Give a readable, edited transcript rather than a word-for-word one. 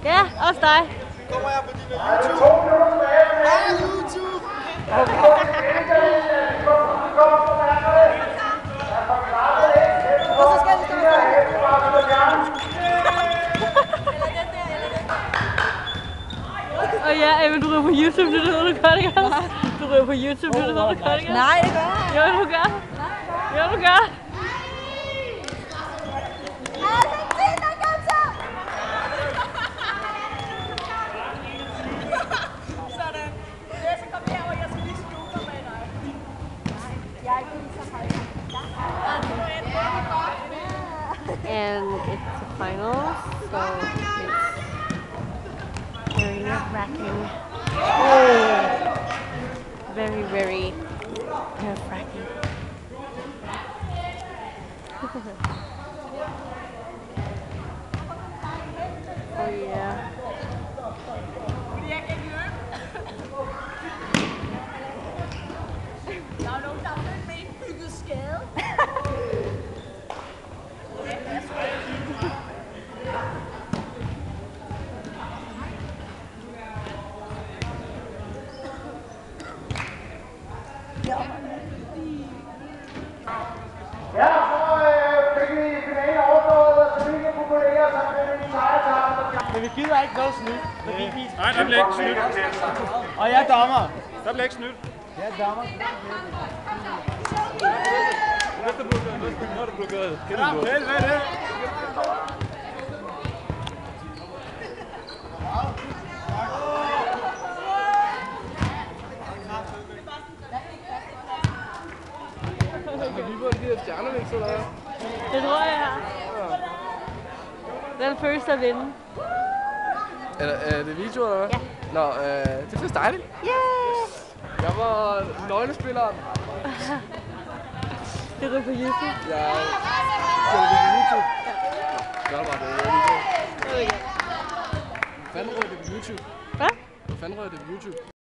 Ja, også dig. Kommer jeg på din YouTube? Hej YouTube! Og så skal vi stå og ja, Emma, du ryger på YouTube, det ved du godt, ikke? Du ryger på YouTube, det ved du godt, ikke? Nej, det gør jeg. Jo, du gør. Jo, du gør. Sådan. Så kom her, og jeg skal lige skjule med dig. Jeg er ikke så høj. And it's the finals, so it's very nerve-wracking. Oh, very, very nerve-wracking. Oh yeah. Fordi jeg kan ikke løbe. Der er nogen, der er født med en bygget skade. Ja, så fik vi finalen overstået, så vi kan populere, så kan vi sejre. Men vi gider ikke noget snyd. Nej, der bliver ikke snydt. Og jeg er dommer. Der bliver ikke snydt. Jeg er dommer. Nu er det blokeret. Hvad er det? Vi får de der stjernevækst, eller hvad? Det tror jeg. Den første at vinde. Er det video, eller hvad? Ja. Nå, det er faktisk dejligt. Yes! Jeg var nøglespilleren. Det ryger på YouTube. Jeg sætter det på YouTube. Gør det bare det. Okay. Hvad fanden rører det på YouTube? Hvad? Hvad fanden rører det på YouTube?